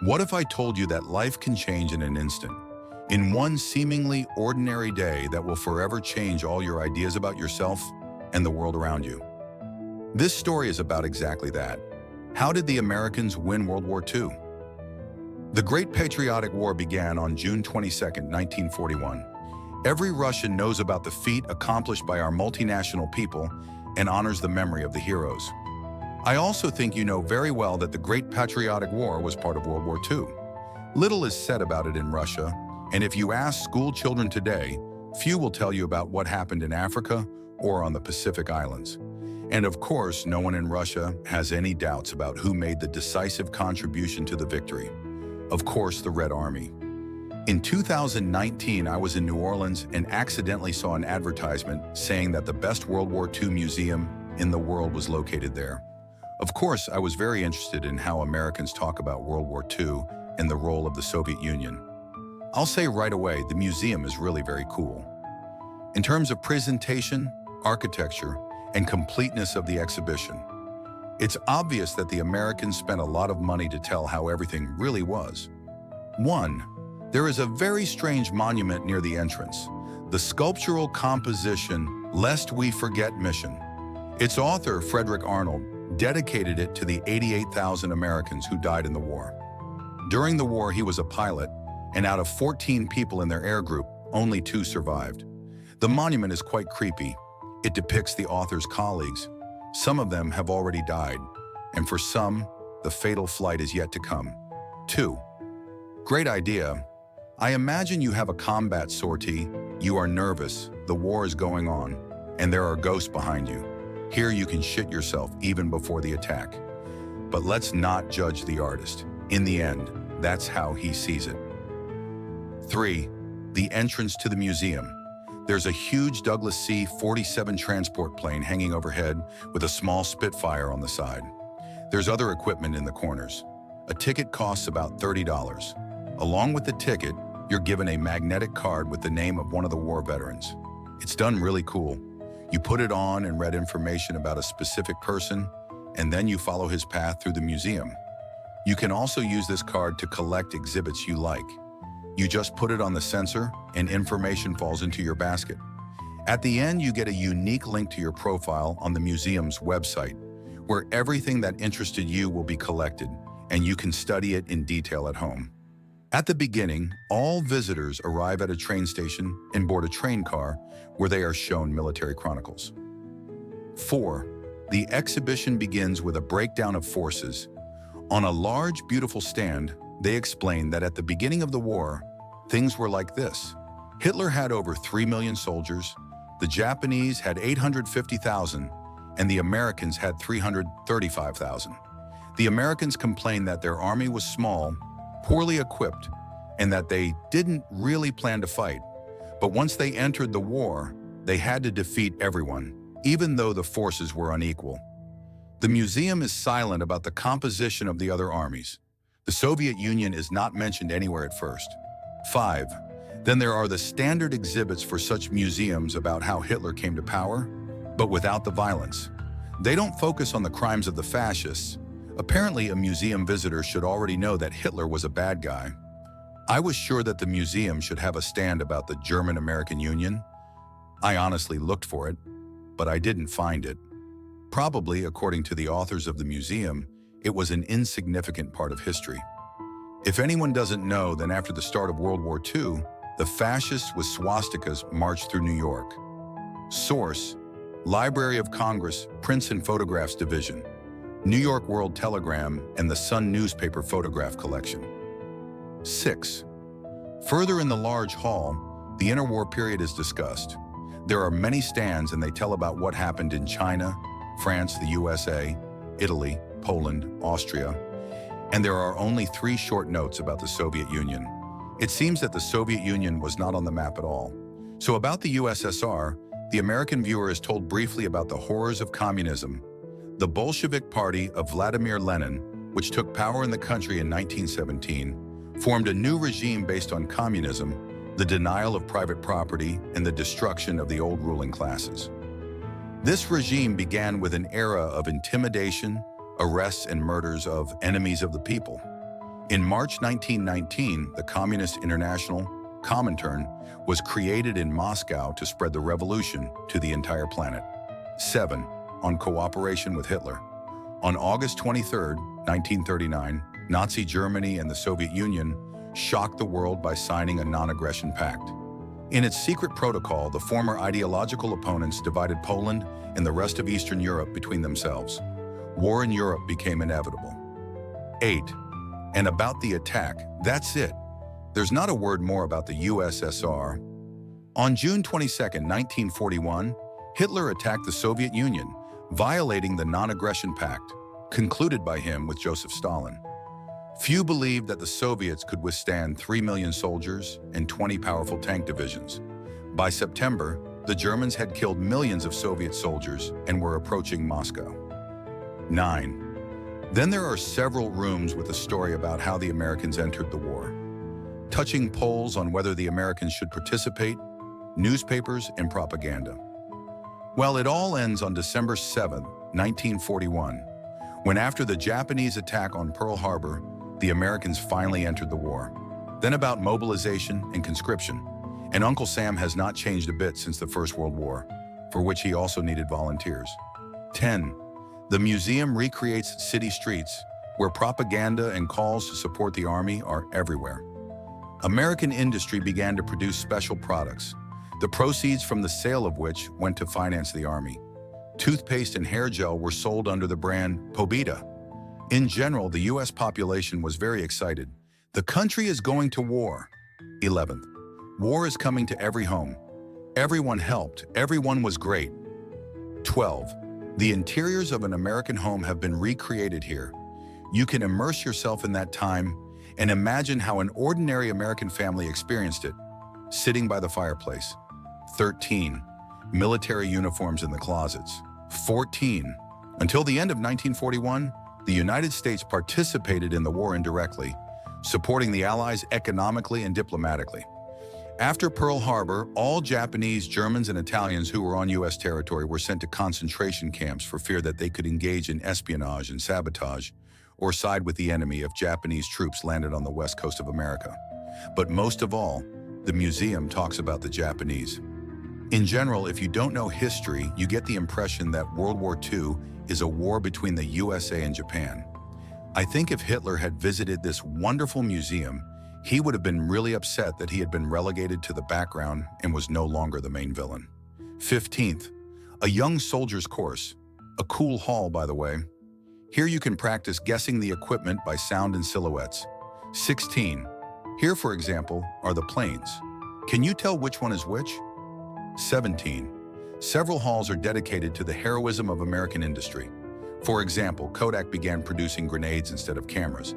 What if I told you that life can change in an instant? In one seemingly ordinary day that will forever change all your ideas about yourself and the world around you. This story is about exactly that. How did the Americans win World War II? The Great Patriotic War began on June 22, 1941. Every Russian knows about the feat accomplished by our multinational people and honors the memory of the heroes. I also think you know very well that the Great Patriotic War was part of World War II. Little is said about it in Russia, and if you ask school children today, few will tell you about what happened in Africa or on the Pacific Islands. And of course, no one in Russia has any doubts about who made the decisive contribution to the victory. Of course, the Red Army. In 2019, I was in New Orleans and accidentally saw an advertisement saying that the best World War II museum in the world was located there. Of course, I was very interested in how Americans talk about World War II and the role of the Soviet Union. I'll say right away, the museum is really very cool. In terms of presentation, architecture, and completeness of the exhibition, it's obvious that the Americans spent a lot of money to tell how everything really was. 1. There is a very strange monument near the entrance, the sculptural composition Lest We Forget Mission. Its author, Frederick Arnold, dedicated it to the 88,000 Americans who died in the war. During the war, he was a pilot, and out of 14 people in their air group, only 2 survived. The monument is quite creepy. It depicts the author's colleagues. Some of them have already died, and for some, the fatal flight is yet to come. 2. Great idea. I imagine you have a combat sortie, you are nervous, the war is going on, and there are ghosts behind you. Here you can shit yourself even before the attack. But let's not judge the artist. In the end, that's how he sees it. 3. The entrance to the museum. There's a huge Douglas C-47 transport plane hanging overhead with a small Spitfire on the side. There's other equipment in the corners. A ticket costs about $30. Along with the ticket, you're given a magnetic card with the name of one of the war veterans. It's done really cool. You put it on and read information about a specific person, and then you follow his path through the museum. You can also use this card to collect exhibits you like. You just put it on the sensor, and information falls into your basket. At the end, you get a unique link to your profile on the museum's website, where everything that interested you will be collected, and you can study it in detail at home. At the beginning, all visitors arrive at a train station and board a train car where they are shown military chronicles. 4. The exhibition begins with a breakdown of forces. On a large, beautiful stand, they explain that at the beginning of the war, things were like this. Hitler had over 3 million soldiers, the Japanese had 850,000, and the Americans had 335,000. The Americans complained that their army was small, poorly equipped, and that they didn't really plan to fight. But once they entered the war, they had to defeat everyone, even though the forces were unequal. The museum is silent about the composition of the other armies. The Soviet Union is not mentioned anywhere at first. 5. Then there are the standard exhibits for such museums about how Hitler came to power, but without the violence. They don't focus on the crimes of the fascists. Apparently, a museum visitor should already know that Hitler was a bad guy. I was sure that the museum should have a stand about the German-American Union. I honestly looked for it, but I didn't find it. Probably, according to the authors of the museum, it was an insignificant part of history. If anyone doesn't know, then after the start of World War II, the fascists with swastikas marched through New York. Source: Library of Congress, Prints and Photographs Division, New York World Telegram, and the Sun newspaper photograph collection. 6. Further in the large hall, the interwar period is discussed. There are many stands and they tell about what happened in China, France, the USA, Italy, Poland, Austria, and there are only 3 short notes about the Soviet Union. It seems that the Soviet Union was not on the map at all. So about the USSR, the American viewer is told briefly about the horrors of communism. The Bolshevik Party of Vladimir Lenin, which took power in the country in 1917, formed a new regime based on communism, the denial of private property, and the destruction of the old ruling classes. This regime began with an era of intimidation, arrests, and murders of enemies of the people. In March 1919, the Communist International, Comintern, was created in Moscow to spread the revolution to the entire planet. 7. On cooperation with Hitler. On August 23, 1939, Nazi Germany and the Soviet Union shocked the world by signing a non-aggression pact. In its secret protocol, the former ideological opponents divided Poland and the rest of Eastern Europe between themselves. War in Europe became inevitable. 8. And about the attack, that's it. There's not a word more about the USSR. On June 22, 1941, Hitler attacked the Soviet Union, violating the non-aggression pact, concluded by him with Joseph Stalin. Few believed that the Soviets could withstand 3 million soldiers and 20 powerful tank divisions. By September, the Germans had killed millions of Soviet soldiers and were approaching Moscow. 9. Then there are several rooms with a story about how the Americans entered the war. Touching polls on whether the Americans should participate, newspapers, and propaganda. Well, it all ends on December 7, 1941, when after the Japanese attack on Pearl Harbor, the Americans finally entered the war. Then about mobilization and conscription. And Uncle Sam has not changed a bit since the First World War, for which he also needed volunteers. 10. The museum recreates city streets, where propaganda and calls to support the army are everywhere. American industry began to produce special products, the proceeds from the sale of which went to finance the army. Toothpaste and hair gel were sold under the brand Pobeda. In general, the U.S. population was very excited. The country is going to war. 11th. War is coming to every home. Everyone helped. Everyone was great. 12. The interiors of an American home have been recreated here. You can immerse yourself in that time and imagine how an ordinary American family experienced it, sitting by the fireplace. 13. Military uniforms in the closets. 14. Until the end of 1941, the United States participated in the war indirectly, supporting the Allies economically and diplomatically. After Pearl Harbor, all Japanese, Germans, and Italians who were on U.S. territory were sent to concentration camps for fear that they could engage in espionage and sabotage or side with the enemy if Japanese troops landed on the west coast of America. But most of all, the museum talks about the Japanese. In general, if you don't know history, you get the impression that World War II is a war between the USA and Japan. I think if Hitler had visited this wonderful museum, he would have been really upset that he had been relegated to the background and was no longer the main villain. 15th, a young soldier's course. A cool hall, by the way. Here you can practice guessing the equipment by sound and silhouettes. 16. Here, for example, are the planes. Can you tell which one is which? 17. Several halls are dedicated to the heroism of American industry. For example, Kodak began producing grenades instead of cameras,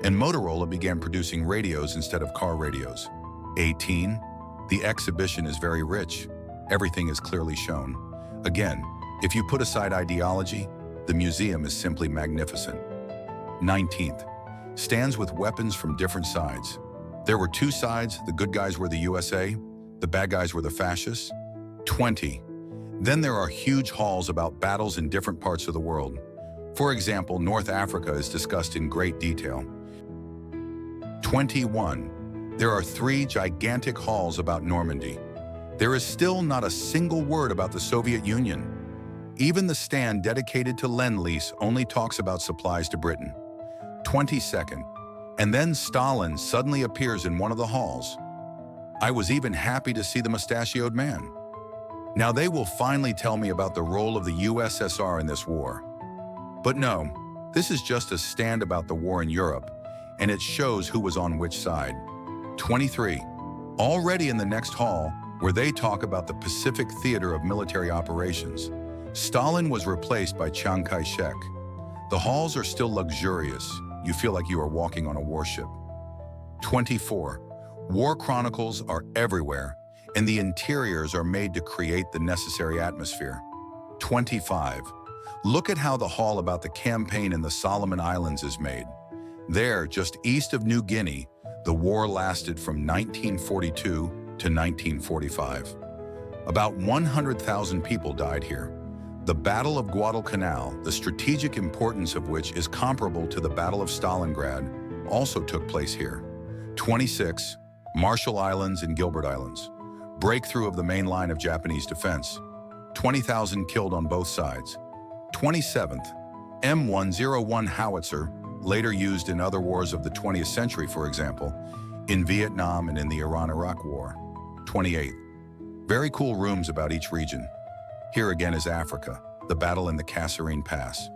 and Motorola began producing radios instead of car radios. 18. The exhibition is very rich. Everything is clearly shown. Again, if you put aside ideology, the museum is simply magnificent. 19th. Stands with weapons from different sides. There were two sides. The good guys were the USA, the bad guys were the fascists. 20. Then there are huge halls about battles in different parts of the world. For example, North Africa is discussed in great detail. 21. There are 3 gigantic halls about Normandy. There is still not a single word about the Soviet Union. Even the stand dedicated to Lend-Lease only talks about supplies to Britain. 22nd. And then Stalin suddenly appears in one of the halls. I was even happy to see the mustachioed man. Now they will finally tell me about the role of the USSR in this war. But no, this is just a stand about the war in Europe, and it shows who was on which side. 23. Already in the next hall, where they talk about the Pacific Theater of Military Operations, Stalin was replaced by Chiang Kai-shek. The halls are still luxurious. You feel like you are walking on a warship. 24. War chronicles are everywhere, and the interiors are made to create the necessary atmosphere. 25. Look at how the hall about the campaign in the Solomon Islands is made. There, just east of New Guinea, the war lasted from 1942 to 1945. About 100,000 people died here. The Battle of Guadalcanal, the strategic importance of which is comparable to the Battle of Stalingrad, also took place here. 26. Marshall Islands and Gilbert Islands. Breakthrough of the main line of Japanese defense. 20,000 killed on both sides. 27th. M101 howitzer, later used in other wars of the 20th century, for example, in Vietnam and in the Iran-Iraq War. 28th. Very cool rooms about each region. Here again is Africa, the battle in the Kasserine Pass.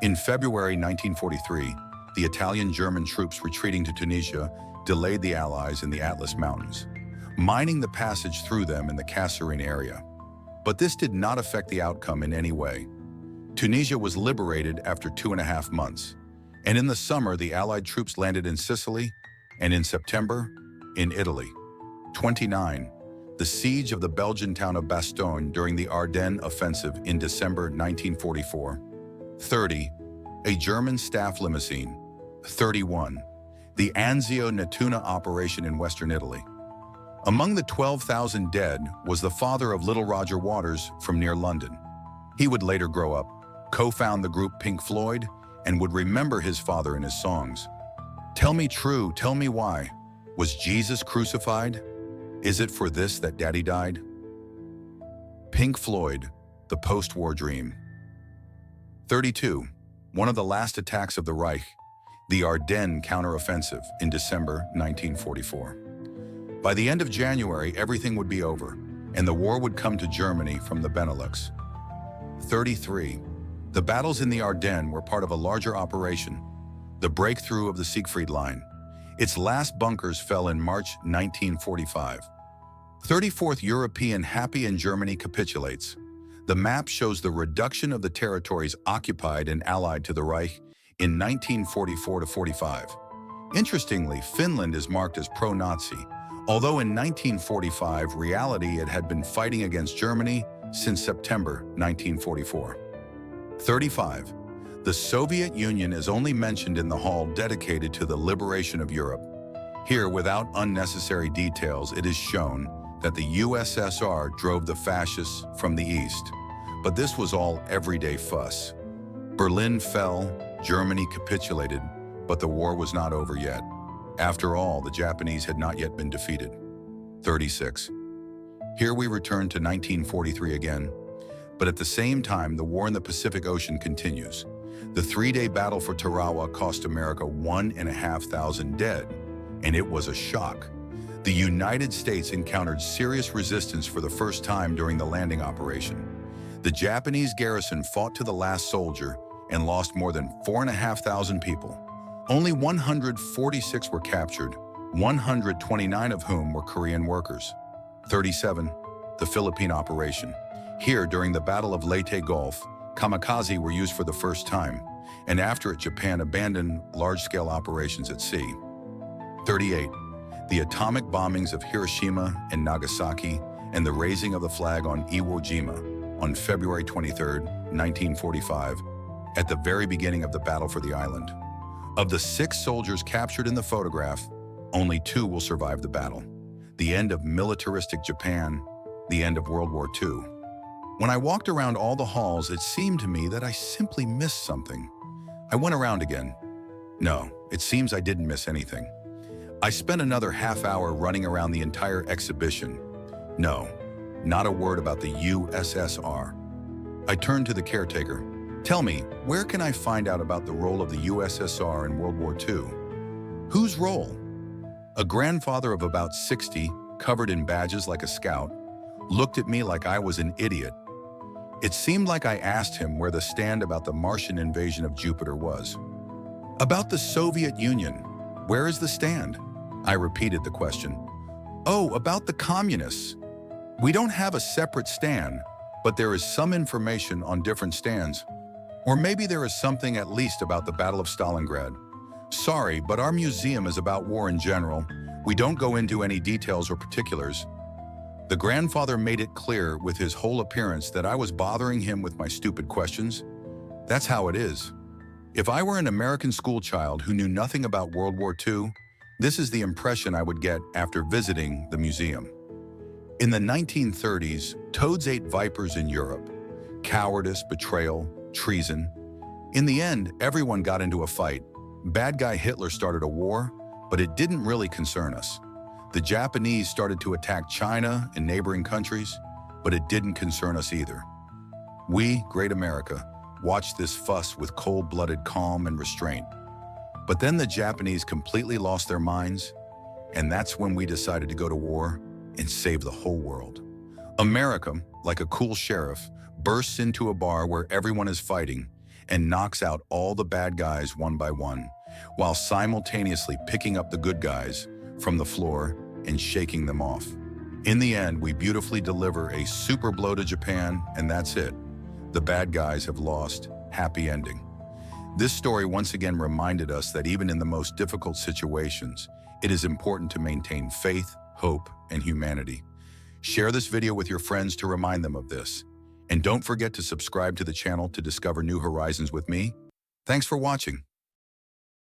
In February 1943, the Italian-German troops retreating to Tunisia delayed the Allies in the Atlas Mountains, mining the passage through them in the Kasserine area. But this did not affect the outcome in any way. Tunisia was liberated after 2.5 months, and in the summer the Allied troops landed in Sicily, and in September, in Italy. 29. The siege of the Belgian town of Bastogne during the Ardennes offensive in December 1944. 30. A German staff limousine. 31. The Anzio Nettuna operation in western Italy. Among the 12,000 dead was the father of Little Roger Waters from near London. He would later grow up, co-found the group Pink Floyd, and would remember his father in his songs. Tell me true, tell me why. Was Jesus crucified? Is it for this that Daddy died? Pink Floyd, the post-war dream. 32. One of the last attacks of the Reich, the Ardennes counteroffensive in December 1944. By the end of January, everything would be over, and the war would come to Germany from the Benelux. 33. The battles in the Ardennes were part of a larger operation, the breakthrough of the Siegfried Line. Its last bunkers fell in March 1945. 34th European Happy and Germany capitulates. The map shows the reduction of the territories occupied and allied to the Reich in 1944-45. Interestingly, Finland is marked as pro-Nazi, although in 1945, reality it had been fighting against Germany since September 1944. 35. The Soviet Union is only mentioned in the hall dedicated to the liberation of Europe. Here, without unnecessary details, it is shown that the USSR drove the fascists from the east. But this was all everyday fuss. Berlin fell, Germany capitulated, but the war was not over yet. After all, the Japanese had not yet been defeated. 36. Here we return to 1943 again, but at the same time, the war in the Pacific Ocean continues. The 3-day battle for Tarawa cost America 1,500 dead, and it was a shock. The United States encountered serious resistance for the first time during the landing operation. The Japanese garrison fought to the last soldier and lost more than 4,500 people. Only 146 were captured, 129 of whom were Korean workers. 37. The Philippine operation. Here, during the Battle of Leyte Gulf, kamikaze were used for the first time, and after it, Japan abandoned large-scale operations at sea. 38. The atomic bombings of Hiroshima and Nagasaki and the raising of the flag on Iwo Jima on February 23, 1945, at the very beginning of the battle for the island. Of the 6 soldiers captured in the photograph, only 2 will survive the battle. The end of militaristic Japan, the end of World War II. When I walked around all the halls, it seemed to me that I simply missed something. I went around again. No, it seems I didn't miss anything. I spent another half hour running around the entire exhibition. No, not a word about the USSR. I turned to the caretaker. Tell me, where can I find out about the role of the USSR in World War II? Whose role? A grandfather of about 60, covered in badges like a scout, looked at me like I was an idiot. It seemed like I asked him where the stand about the Martian invasion of Jupiter was. About the Soviet Union, where is the stand? I repeated the question. Oh, about the communists. We don't have a separate stand, but there is some information on different stands. Or maybe there is something at least about the Battle of Stalingrad. Sorry, but our museum is about war in general. We don't go into any details or particulars. The grandfather made it clear with his whole appearance that I was bothering him with my stupid questions. That's how it is. If I were an American schoolchild who knew nothing about World War II, this is the impression I would get after visiting the museum. In the 1930s, toads ate vipers in Europe. Cowardice, betrayal, treason. In the end, everyone got into a fight. Bad guy Hitler started a war, but it didn't really concern us. The Japanese started to attack China and neighboring countries, but it didn't concern us either. We, great America, watched this fuss with cold-blooded calm and restraint. But then the Japanese completely lost their minds, and that's when we decided to go to war and save the whole world. America, like a cool sheriff, bursts into a bar where everyone is fighting and knocks out all the bad guys one by one, while simultaneously picking up the good guys from the floor and shaking them off. In the end, we beautifully deliver a super blow to Japan, and that's it. The bad guys have lost. Happy ending. This story once again reminded us that even in the most difficult situations, it is important to maintain faith, hope, and humanity. Share this video with your friends to remind them of this. And don't forget to subscribe to the channel to discover new horizons with me. Thanks for watching.